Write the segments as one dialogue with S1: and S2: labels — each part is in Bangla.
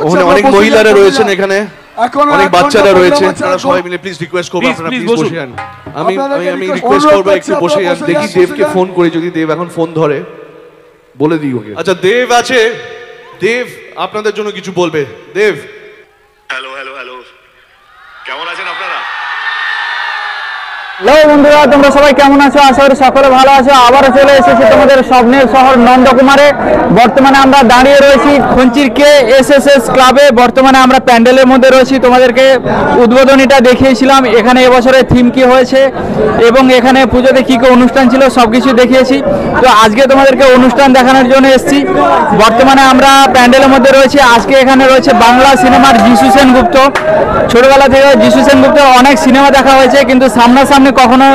S1: ওখানে অনেক মহিলারা রয়েছেন, এখানে অনেক বাচ্চারা রয়েছে, তারা সবাই মিলে প্লিজ রিকোয়েস্ট করবো আপনারা প্লিজ বসে যান। আমি রিকোয়েস্ট করবো একটু বসে যান। দেখি দেবকে ফোন করে, যদি দেব এখন ফোন ধরে বলে দিই ওকে। আচ্ছা দেব আছে, দেব আপনাদের জন্য কিছু বলবে। দেব।
S2: হ্যালো হ্যালো হ্যালো, কেমন আছেন আপনারা?
S3: হ্যালো বন্ধুরা, তোমরা সবাই কেমন আছো? আশা করি সকলে ভালো আছো। আবারও চলে এসেছি তোমাদের স্বপ্নের শহর নন্দকুমারে। বর্তমানে আমরা দাঁড়িয়ে রয়েছি খঞ্চির KSS ক্লাবে। বর্তমানে আমরা প্যান্ডেলের মধ্যে রয়েছি। তোমাদেরকে উদ্বোধনীটা দেখিয়েছিলাম, এখানে এবছরের থিম কি হয়েছে এবং এখানে পুজোতে কী কী অনুষ্ঠান ছিল সব কিছু দেখিয়েছি। তো আজকে তোমাদেরকে অনুষ্ঠান দেখানোর জন্য এসেছি। বর্তমানে আমরা প্যান্ডেলের মধ্যে রয়েছি। আজকে এখানে রয়েছে বাংলা সিনেমার যিশু সেনগুপ্ত। ছোটবেলা থেকে যিশু সেনগুপ্ত অনেক সিনেমা দেখা হয়েছে, কিন্তু সামনাসামনি কখনো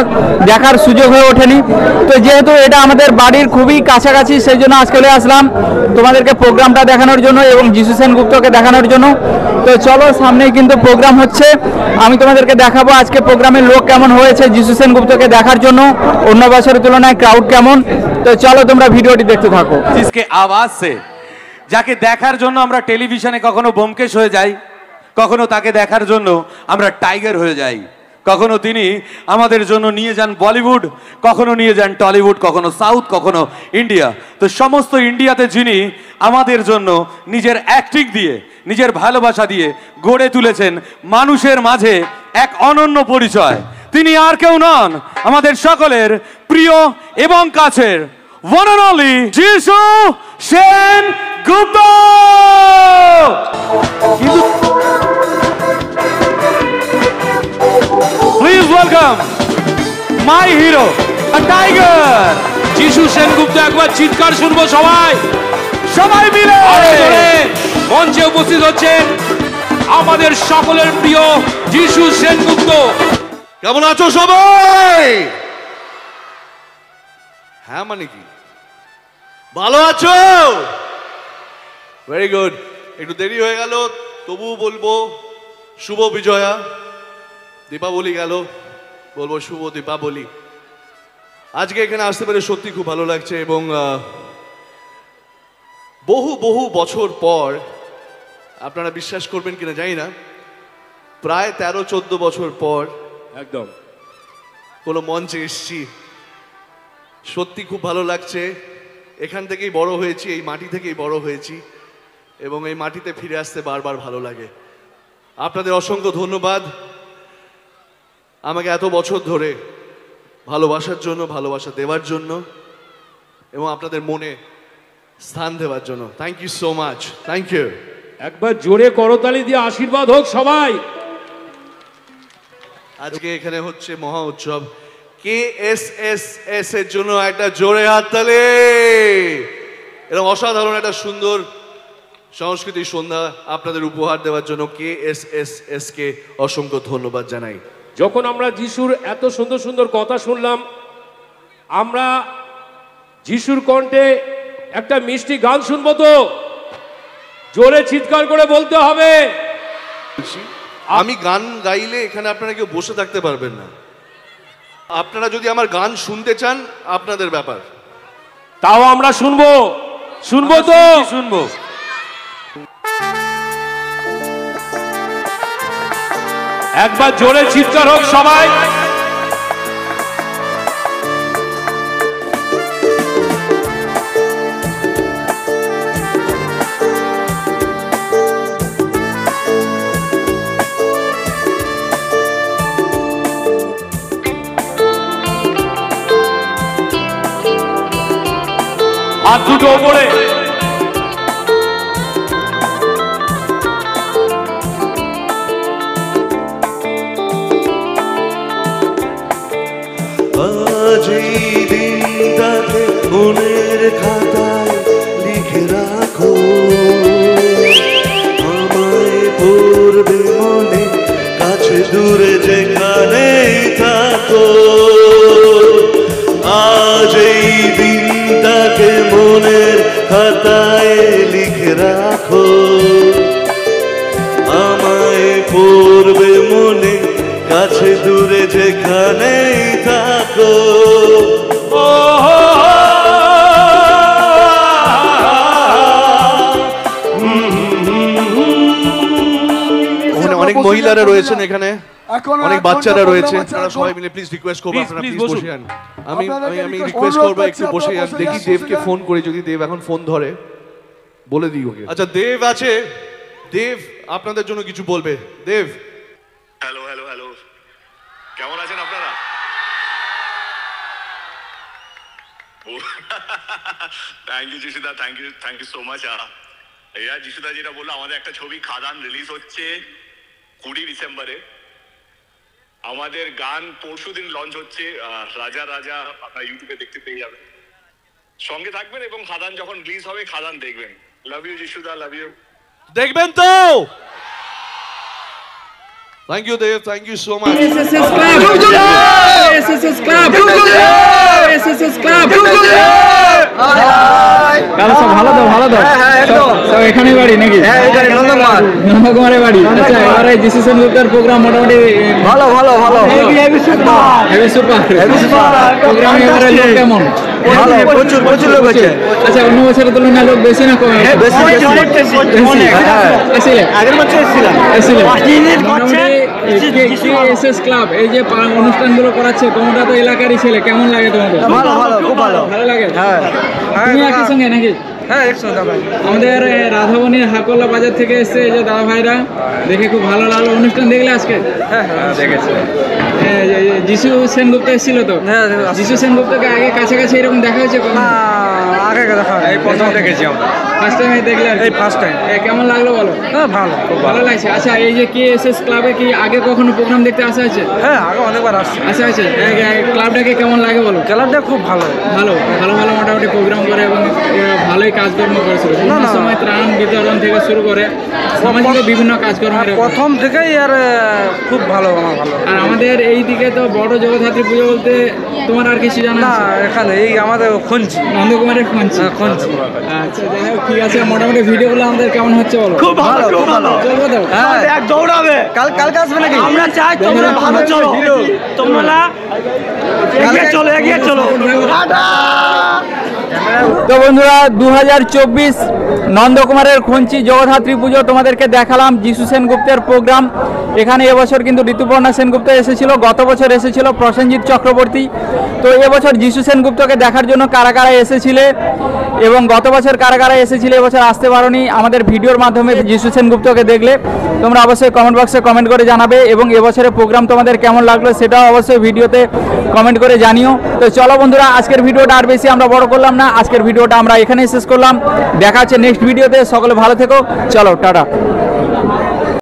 S3: দেখার সুযোগ হয়ে ওঠেনি। তো যেহেতু এটা আমাদের বাড়ির খুবই কাছাকাছি, সেই জন্য আজকে আসলাম তোমাদেরকে প্রোগ্রামটা দেখানোর জন্য এবং যিশু সেনগুপ্তকে দেখানোর জন্য। তো চলো, সামনেই কিন্তু প্রোগ্রাম হচ্ছে, আমি তোমাদেরকে দেখাবো আজকে প্রোগ্রামের লোক কেমন হয়েছে যিশু সেনগুপ্তকে দেখার জন্য, অন্য বছরের তুলনায় ক্রাউড কেমন। তো চলো তোমরা ভিডিওটি দেখতে থাকো।
S4: जिसके आवाज से যাকে দেখার জন্য আমরা টেলিভিশনে কখনো ব্যোমকেশ হয়ে যাই, কখনো তাকে দেখার জন্য আমরা টাইগার হয়ে যাই। কখনো তিনি আমাদের জন্য নিয়ে যান বলিউড, কখনো নিয়ে যান টলিউড, কখনো সাউথ, কখনো ইন্ডিয়া। তো সমস্ত ইন্ডিয়াতে যিনি আমাদের জন্য নিজের অ্যাক্টিং দিয়ে, নিজের ভালোবাসা দিয়ে গড়ে তুলেছেন মানুষের মাঝে এক অনন্য পরিচয়, তিনি আর কেউ নন, আমাদের সকলের প্রিয় এবং কাছের one and only যিশু Sengupta. Please welcome my hero, a tiger, যিশু সেনগুপ্ত। একবার চিৎকার শুনবো সবাই, সবাই মিলে মঞ্চে উপস্থিত হচ্ছেন আমাদের সকলের প্রিয় যিশু সেনগুপ্ত।
S1: কেমন আছো সবাই? হ্যাঁ মানে কি, ভালো আছো? Very good. একটু দেরি হয়ে গেল, তবুও বলবো শুভ বিজয়া। দীপাবলি গেল, বলবো শুভ দীপাবলি। আজকে এখানে আসতে পেরে সত্যি খুব ভালো লাগছে এবং বহু বহু বছর পর, আপনারা বিশ্বাস করবেন কিনা জানি না, প্রায় 13-14 বছর পর
S4: একদম
S1: কোনো মঞ্চে এসছি। সত্যি খুব ভালো লাগছে। এখান থেকেই বড় হয়েছি, এই মাটি থেকেই বড় হয়েছি এবং এই মাটিতে ফিরে আসতে বারবার ভালো লাগে। আপনাদের অসংখ্য ধন্যবাদ আমাকে এত বছর ধরে ভালোবাসার জন্য, ভালোবাসা দেওয়ার জন্য এবং আপনাদের মনে স্থান দেওয়ার জন্য। Thank you so much, thank you.
S5: একবার জোরে করতালি দিয়ে আশীর্বাদ হোক সবাই।
S1: আজকে এখানে হচ্ছে মহা উৎসব, KSS এর জন্য একটা জোরে হাততালি। এরকম অসাধারণ একটা সুন্দর সংস্কৃতি সন্ধ্যা আপনাদের উপহার দেওয়ার জন্য KSS কে অসংখ্য ধন্যবাদ জানাই।
S5: যখন আমরা যিশুর এত সুন্দর সুন্দর কথা শুনলাম, আমরা যিশুর কণ্ঠে একটা মিষ্টি গান শুনবো, তো জোরে চিৎকার করে বলতে হবে।
S1: আমি গান গাইলে এখানে আপনারা কেউ বসে থাকতে পারবেন না। আপনারা যদি আমার গান শুনতে চান, আপনাদের ব্যাপার।
S5: তাও আমরা শুনবো, শুনবো তো
S4: শুনবো।
S5: একবার জোরে চিৎকার হোক সবাই। হাত দুটো ওপরে।
S6: আজ এই দিনটাকে মনের খাতায় লিখে রাখো, আমায় পড়বে মনে, কাছে দূরে যেখানেই থাকো। আজ এই দিনটাকে মনের খাতায় লিখে রাখো, আমায় পড়বে মনে, কাছে দূরে যেখানেই থাকো।
S1: অনেক মহিলারা রয়েছেন এখানে, অনেক বাচ্চারা রয়েছে, তারা সবাই মিলে প্লিজ রিকোয়েস্ট করবো আপনারা প্লিজ বসে যান। আমি রিকোয়েস্ট করবো একটু বসে যান। দেখি দেবকে ফোন করে, যদি দেব এখন ফোন ধরে বলে দিই ওকে। আচ্ছা দেব আছে, দেব আপনাদের জন্য কিছু বলবে। দেব।
S2: হ্যালো হ্যালো হ্যালো, কেমন আছেন আপনারা? থ্যাংক ইউ যিশুদা, থ্যাংক ইউ সো মাচ। এরা যিশুদা যেটা বললো, আমাদের একটা ছবি খাদান রিলিজ হচ্ছে 20 ডিসেম্বরে। আমাদের গান পরশুদিন লঞ্চ হচ্ছে, রাজা রাজা, আপনারা ইউটিউবে দেখতে পেয়ে যাবেন। সঙ্গে থাকবেন এবং খাদান যখন রিলিজ হবে খাদান দেখবেন। লাভ ইউ যিশুদা, লাভ ইউ।
S1: দেখবেন তো? Thank you Dev, thank you so much.
S3: SSS club, SSS club, SSS club. কালো সব ভালো দাও, ভালো দাও। সব এখানেই বাড়ি নাকি? হ্যাঁ, এখানে নন্দকুমারের বাড়ি। আচ্ছা, এবারে জিসু সেনগুপ্তের প্রোগ্রাম মোটামুটি ভালো ভালো ভালো, হেভি সুপার প্রোগ্রাম। এবারে লোক কেমন? ভালো, প্রচুর প্রচুর লোক আছে। আচ্ছা, অন্য বছরের তুলনায় লোক বেশি না কম? বেশি বেশি। আসলে আগের বছর এসেছিলাম। এসএস ক্লাব এই যে অনুষ্ঠানগুলো করাচ্ছে, তোমরা তো এলাকারই ছেলে, কেমন লাগে তোমাদের? ভালো ভালো, খুব ভালো, ভালো লাগে। হ্যাঁ, তুমি একই সঙ্গে নাকি? হ্যাঁ, একসঙ্গে। আমাদের রাধাবনীর হাকোলা বাজার থেকে এসছে এই যে দাদা ভাইরা, দেখে খুব ভালো লাগলো। অনুষ্ঠান দেখলে আজকে? হ্যাঁ দেখেছি। যিশু সেনগুপ্ত এসেছিল তো? হ্যাঁ, যিশু সেনগুপ্তকে আগে কাছাকাছি এরকম দেখা হয়েছে? আগে দেখা, এই প্রথম দেখেছি আমরা। ফার্স্ট টাইম দেখলে? এই ফার্স্ট টাইম। কেমন লাগলো বলো? হ্যাঁ, ভালো, খুব ভালো লাগছে। আচ্ছা, এই যে কেএসএস ক্লাবে কি আগে কখনো প্রোগ্রাম দেখতে আসা হয়েছে? হ্যাঁ, আগে অনেকবার আসছে। আসা হয়েছে। ক্লাবটাকে কেমন লাগে বলো? ক্লাবটা খুব ভালো, ভালো ভালো ভালো মোটামুটি প্রোগ্রাম করে এবং ভালোই কাজকর্ম করেছিল। বিভিন্ন সময় ত্রাণ বিতরণ থেকে শুরু করে সামাজিক বিভিন্ন কাজকর্ম প্রথম থেকেই। আর খুব ভালো, আমার ভালো। আর আমাদের এই দিকে তো বড় জগদ্ধাত্রী পুজো বলতে তোমার আর কিছু জানা? না, এখানে এই আমাদের খঞ্চি, নন্দকুমারের খঞ্চি। আচ্ছা, যাই হোক, ঠিক আছে। মোটামুটি ভিডিওগুলো আমাদের কেমন হচ্ছে বলো? খুব ভালো, খুব ভালো। চলবে তো? হ্যাঁ, এক দৌড়াবে। কালকে আসবে নাকি? আমরা চাই তোমরা ভালো চলো, তোমরা এগিয়ে চলো, এগিয়ে চলো। তো বন্ধুরা, 2024 নন্দকুমারের খঞ্চি জগদ্ধাত্রী পুজো তোমাদেরকে দেখালাম। যিশু সেনগুপ্তের প্রোগ্রাম এখানে এবছর কিন্তু ঋতুপর্ণা সেনগুপ্ত এসেছিল, গত বছর এসেছিল প্রসেনজিৎ চক্রবর্তী। তো এবছর যিশু সেনগুপ্তকে দেখার জন্য কারা কারা এসেছিলে এবং গত বছর কারা কারা এসেছিলে, এবছর আসতে পারোনি, আমাদের ভিডিওর মাধ্যমে যিশু সেনগুপ্তকে দেখলে তোমরা অবশ্যই কমেন্ট বক্সে কমেন্ট করে জানাবে এবং এবছরের প্রোগ্রাম তোমাদের কেমন লাগলো সেটাও অবশ্যই ভিডিওতে কমেন্ট করে জানিও। তো চলো বন্ধুরা, আজকের ভিডিওটা আর বেশি আমরা বড় করলাম না, আজকের ভিডিওটা আমরা এখানেই শেষ করলাম। দেখা হচ্ছে নেক্সট ভিডিওতে। সকলে ভালো থেকো, চলো টাটা।